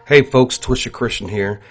Hey folks, Twisha Christian here.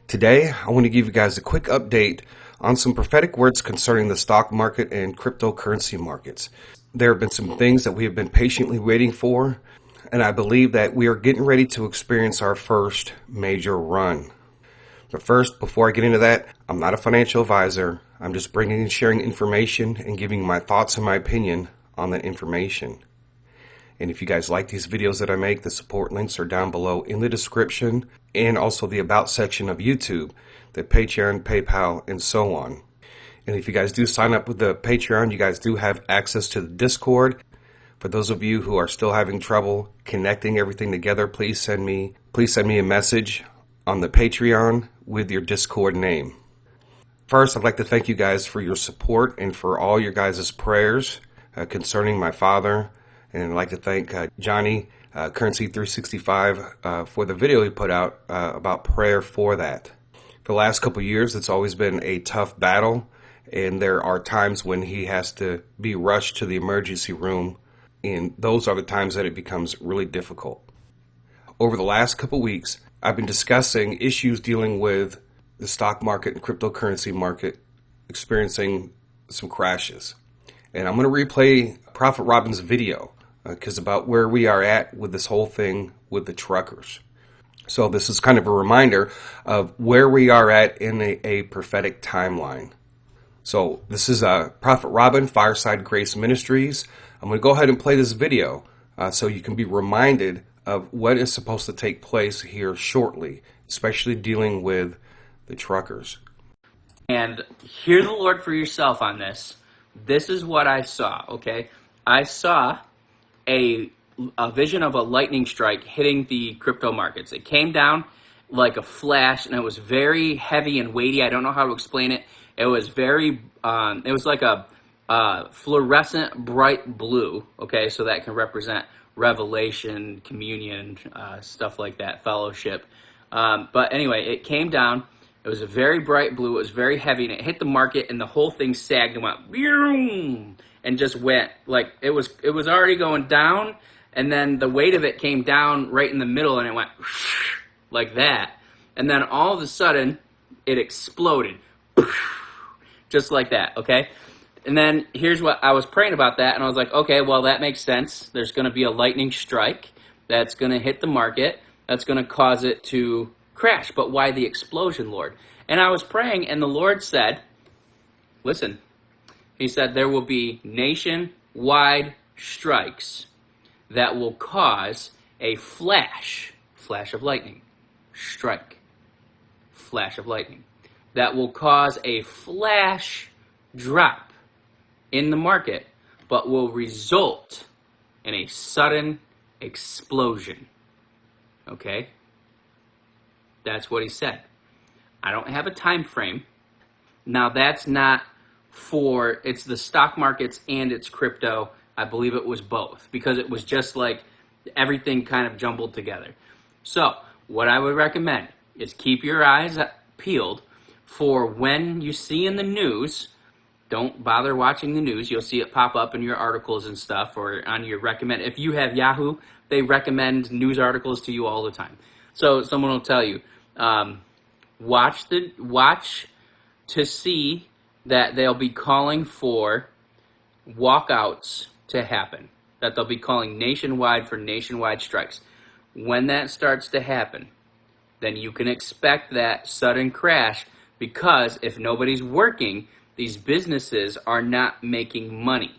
Today, I want to give you guys a quick update on some prophetic words concerning the stock market and cryptocurrency markets. There have been some things that we have been patiently waiting for, and I believe that we are getting ready to experience our first major run. But first, before I get into that, I'm not a financial advisor. I'm just bringing and sharing information and giving my thoughts and my opinion on that information. And if you guys like these videos that I make, the support links are down below in the description and also the About section of YouTube, the Patreon, PayPal, and so on. And if you guys do sign up with the Patreon, you guys do have access to the Discord. For those of you who are still having trouble connecting everything together, please send me a message on the Patreon with your Discord name. First, I'd like to thank you guys for your support and for all your guys' prayers concerning my father. And I'd like to thank Johnny, Currency 365, for the video he put out about prayer for that. For the last couple of years, it's always been a tough battle, and there are times when he has to be rushed to the emergency room, and those are the times that it becomes really difficult. Over the last couple of weeks, I've been discussing issues dealing with the stock market and cryptocurrency market experiencing some crashes. And I'm going to replay Prophet Robin's video because about where we are at with this whole thing with the truckers. So this is kind of a reminder of where we are at in a prophetic timeline. So this is Prophet Robin, Fireside Grace Ministries. I'm going to go ahead and play this video so you can be reminded of what is supposed to take place here shortly, especially dealing with the truckers. And hear the Lord for yourself on this. This is what I saw, okay? I saw a vision of a lightning strike hitting the crypto markets. It came down like a flash, and it was very heavy and weighty. I don't know how to explain it. It was very, it was like a fluorescent bright blue, okay? So that can represent revelation, communion, stuff like that, fellowship. But anyway, it came down. It was a very bright blue. It was very heavy, and it hit the market, and the whole thing sagged and went, boom, and just went like it was already going down, and then the weight of it came down right in the middle, and it went like that, and then all of a sudden it exploded, just like that. Okay, and then here's what I was praying about that, and I was like, okay, well, that makes sense. There's going to be a lightning strike that's going to hit the market. That's going to cause it to crash. But why the explosion, Lord? And I was praying, and the Lord said, listen, he said there will be nationwide strikes that will cause a flash of lightning, strike, flash of lightning, that will cause a flash drop in the market, but will result in a sudden explosion. Okay? That's what he said. I don't have a time frame. Now that's not for, it's the stock markets and it's crypto. I believe it was both because it was just like everything kind of jumbled together. So what I would recommend is keep your eyes peeled for when you see in the news. Don't bother watching the news. You'll see it pop up in your articles and stuff, or on your recommend. If you have Yahoo, they recommend news articles to you all the time. So someone will tell you, watch to see that they'll be calling for walkouts to happen. That they'll be calling nationwide for nationwide strikes. When that starts to happen, then you can expect that sudden crash, because if nobody's working, these businesses are not making money.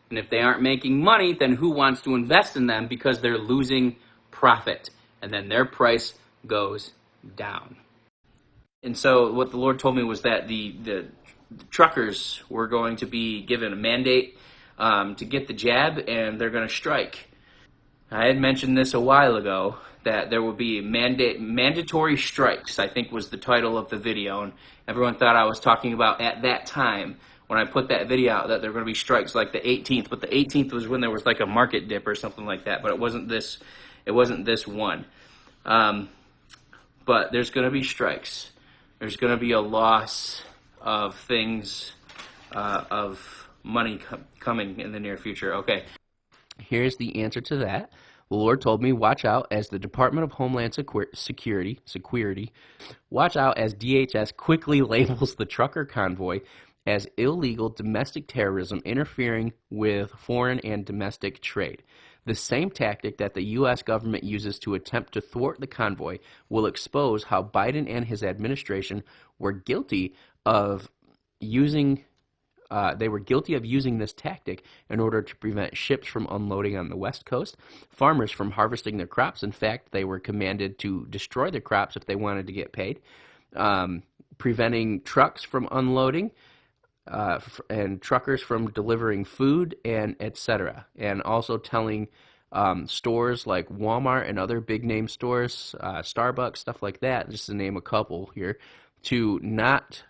And if they aren't making money, then who wants to invest in them because they're losing profit? And then their price goes down. And so what the Lord told me was that the truckers were going to be given a mandate to get the jab, and they're going to strike. I had mentioned this a while ago, that there will be mandatory strikes, I think was the title of the video, and everyone thought I was talking about at that time when I put that video out that there were going to be strikes like the 18th, but the 18th was when there was like a market dip or something like that, but it wasn't this one. But there's going to be strikes. There's going to be a loss of things, of money coming in the near future. Okay, here's the answer to that. The Lord told me, watch out as the Department of Homeland Security, watch out as DHS quickly labels the trucker convoy as illegal domestic terrorism interfering with foreign and domestic trade. The same tactic that the U.S. government uses to attempt to thwart the convoy will expose how Biden and his administration were guilty of using this tactic in order to prevent ships from unloading on the West Coast, farmers from harvesting their crops. In fact, they were commanded to destroy their crops if they wanted to get paid, preventing trucks from unloading, and truckers from delivering food, and etc. And also telling stores like Walmart and other big name stores, Starbucks, stuff like that, just to name a couple here, to not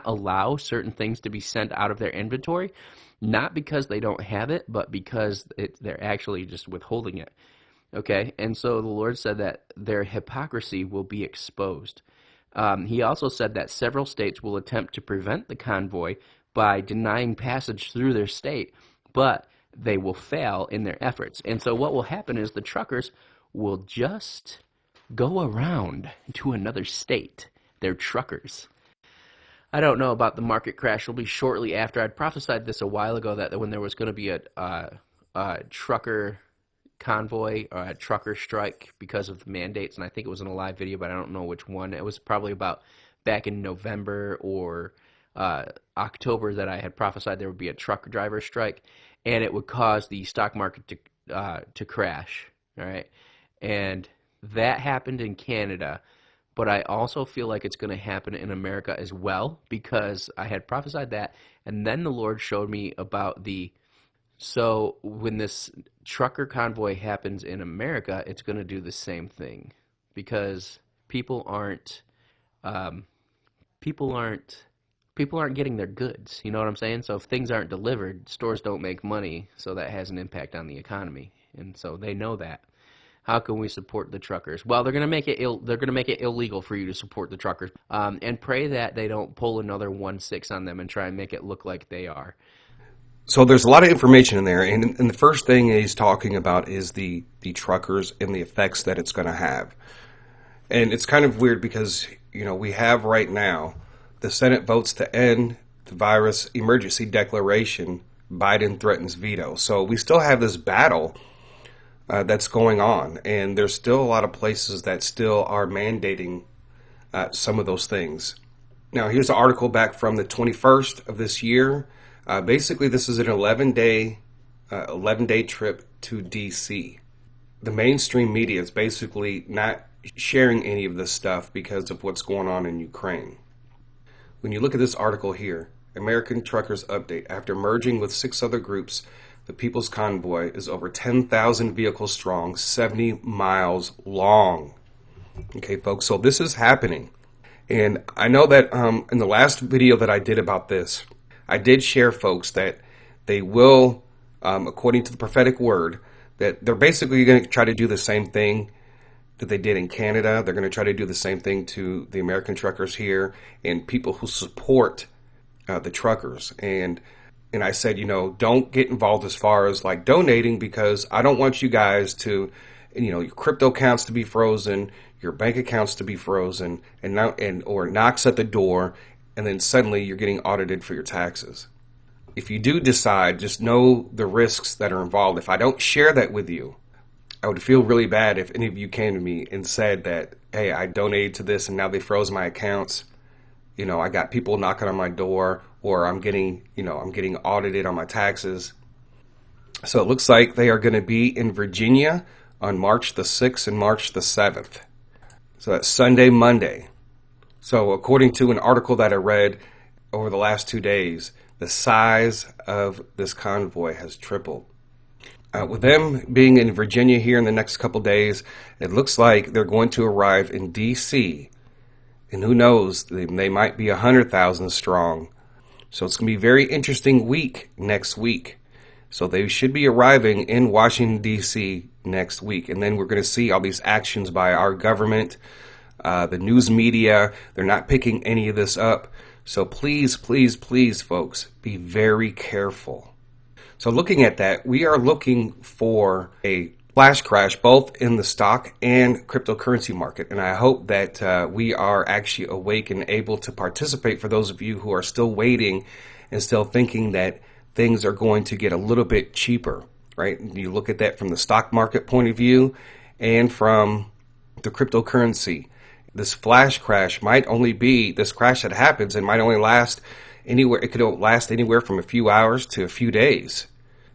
allow certain things to be sent out of their inventory, not because they don't have it, but because they're actually just withholding it. Okay, and so the Lord said that their hypocrisy will be exposed. He also said that several states will attempt to prevent the convoy by denying passage through their state, but they will fail in their efforts. And so what will happen is the truckers will just go around to another state. They're truckers. I don't know about the market crash. It'll be shortly after. I'd prophesied this a while ago that when there was going to be a trucker convoy or a trucker strike because of the mandates, and I think it was in a live video, but I don't know which one. It was probably about back in November or October that I had prophesied there would be a truck driver strike, and it would cause the stock market to crash. All right, and that happened in Canada. But I also feel like it's going to happen in America as well, because I had prophesied that, and then the Lord showed me about so when this trucker convoy happens in America, it's going to do the same thing, because people aren't getting their goods. You know what I'm saying? So if things aren't delivered, stores don't make money, so that has an impact on the economy, and so they know that. How can we support the truckers? Well, they're going to make it illegal for you to support the truckers, and pray that they don't pull another 1-6 on them and try and make it look like they are. So there's a lot of information in there, and the first thing he's talking about is the truckers and the effects that it's going to have. And it's kind of weird because, we have right now the Senate votes to end the virus emergency declaration. Biden threatens veto. So we still have this battle that's going on, and there's still a lot of places that still are mandating some of those things. Now, here's an article back from the 21st of this year. Basically, this is an 11-day trip to D.C. The mainstream media is basically not sharing any of this stuff because of what's going on in Ukraine. When you look at this article here, American Truckers Update, after merging with 6 other groups, the People's Convoy is over 10,000 vehicles strong, 70 miles long. Okay, folks, so this is happening. And I know that in the last video that I did about this, I did share, folks, that they will, according to the prophetic word, that they're basically going to try to do the same thing that they did in Canada. They're going to try to do the same thing to the American truckers here and people who support the truckers. And I said, don't get involved as far as like donating, because I don't want you guys to, your crypto accounts to be frozen, your bank accounts to be frozen, or knocks at the door, and then suddenly you're getting audited for your taxes. If you do decide, just know the risks that are involved. If I don't share that with you, I would feel really bad if any of you came to me and said that, hey, I donated to this and now they froze my accounts. I got people knocking on my door, or I'm getting audited on my taxes. So it looks like they are going to be in Virginia on March the 6th and March the 7th. So that's Sunday, Monday. So according to an article that I read over the last 2 days, the size of this convoy has tripled. With them being in Virginia here in the next couple days, it looks like they're going to arrive in D.C., and who knows, they might be 100,000 strong. So it's going to be a very interesting week next week. So they should be arriving in Washington, D.C. next week. And then we're going to see all these actions by our government, the news media. They're not picking any of this up. So please, please, please, folks, be very careful. So looking at that, we are looking for a flash crash both in the stock and cryptocurrency market. And I hope that we are actually awake and able to participate for those of you who are still waiting and still thinking that things are going to get a little bit cheaper, right? You look at that from the stock market point of view and from the cryptocurrency. This flash crash might only be, this crash that happens, it might only last anywhere, it could last anywhere from a few hours to a few days,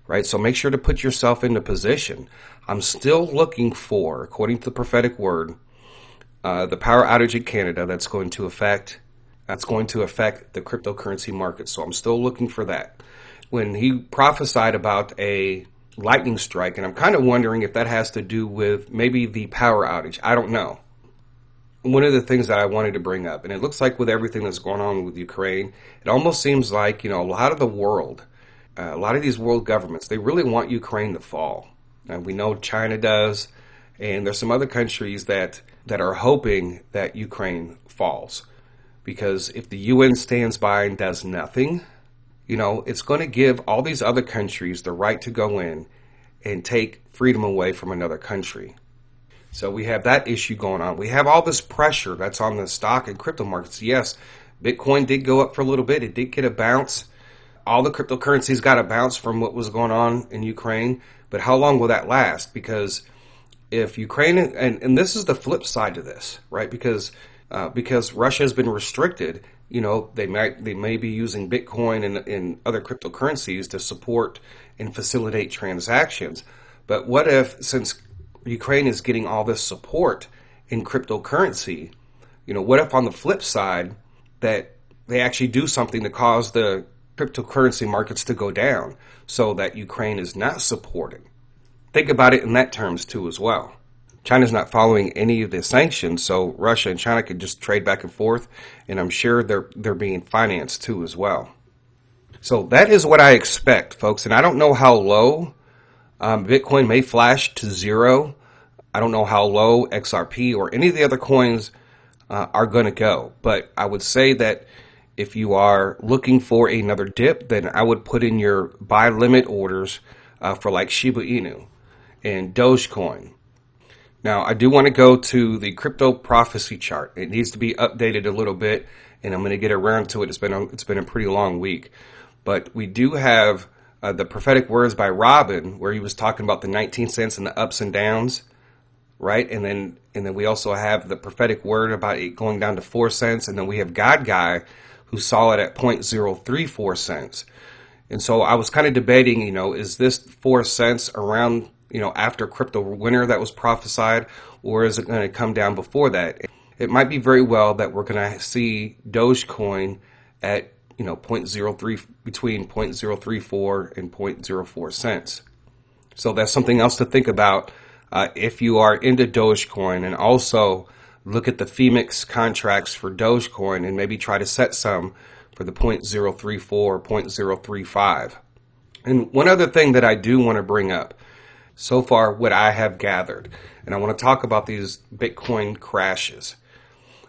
right? So make sure to put yourself into position. I'm still looking for, according to the prophetic word, the power outage in Canada that's going to affect the cryptocurrency market. So I'm still looking for that. When he prophesied about a lightning strike, and I'm kind of wondering if that has to do with maybe the power outage. I don't know. One of the things that I wanted to bring up, and it looks like with everything that's going on with Ukraine, it almost seems like, a lot of the world, a lot of these world governments, they really want Ukraine to fall. And we know China does, and there's some other countries that are hoping that Ukraine falls. Because if the UN stands by and does nothing, it's going to give all these other countries the right to go in and take freedom away from another country. So we have that issue going on. We have all this pressure that's on the stock and crypto markets. Yes, Bitcoin did go up for a little bit. It did get a bounce. All the cryptocurrencies got a bounce from what was going on in Ukraine. But how long will that last? Because if Ukraine, and this is the flip side to this, right? Because Russia has been restricted, they may be using Bitcoin and other cryptocurrencies to support and facilitate transactions. But what if, since Ukraine is getting all this support in cryptocurrency, what if on the flip side that they actually do something to cause the cryptocurrency markets to go down so that Ukraine is not supported? Think about it in that terms too as well. China's not following any of the sanctions, so Russia and China could just trade back and forth, and I'm sure they're being financed too as well. So that is what I expect, folks, and I don't know how low Bitcoin may flash to zero. I don't know how low XRP or any of the other coins are going to go, but I would say that if you are looking for another dip, then I would put in your buy limit orders for like Shiba Inu and Dogecoin. Now, I do want to go to the crypto prophecy chart. It needs to be updated a little bit, and I'm going to get around to it. It's been a pretty long week, but we do have the prophetic words by Robin, where he was talking about the 19 cents and the ups and downs, right? And then we also have the prophetic word about it going down to 4 cents, and then we have God Guy, who saw it at 0.034 cents. And so I was kind of debating, is this 4 cents around, after crypto winter that was prophesied, or is it going to come down before that? It might be very well that we're going to see Dogecoin at, 0.03, between 0.034 and 0.04 cents. So that's something else to think about if you are into Dogecoin, and also look at the Phemex contracts for Dogecoin and maybe try to set some for the 0.034 or 0.035. And one other thing that I do want to bring up, so far what I have gathered, and I want to talk about these Bitcoin crashes.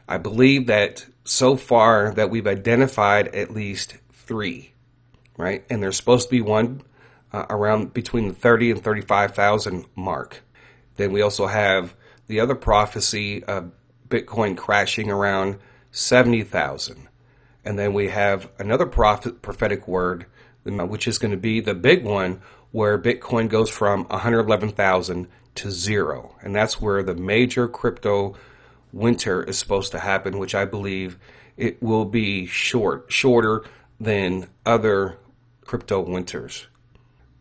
I believe that so far that we've identified at least 3, right? And there's supposed to be one around between the 30 and 35,000 mark. Then we also have the other prophecy of Bitcoin crashing around 70,000. And then we have another prophetic word, which is going to be the big one, where Bitcoin goes from 111,000 to 0. And that's where the major crypto winter is supposed to happen, which I believe it will be shorter than other crypto winters.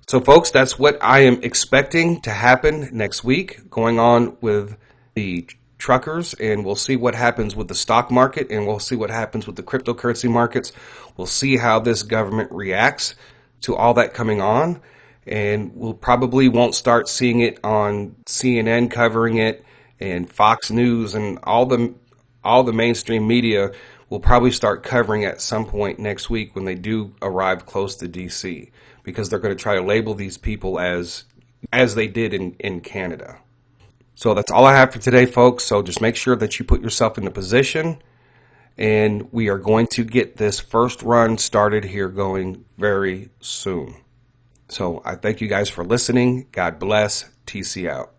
So folks, that's what I am expecting to happen next week, going on with the truckers, and we'll see what happens with the stock market, and we'll see what happens with the cryptocurrency markets. We'll see how this government reacts to all that coming on, and we'll probably won't start seeing it on CNN covering it, and Fox News, and all the mainstream media will probably start covering at some point next week when they do arrive close to DC, because they're going to try to label these people as they did in Canada. So that's all I have for today, folks. So just make sure that you put yourself in the position, and we are going to get this first run started here going very soon. So I thank you guys for listening. God bless. TC out.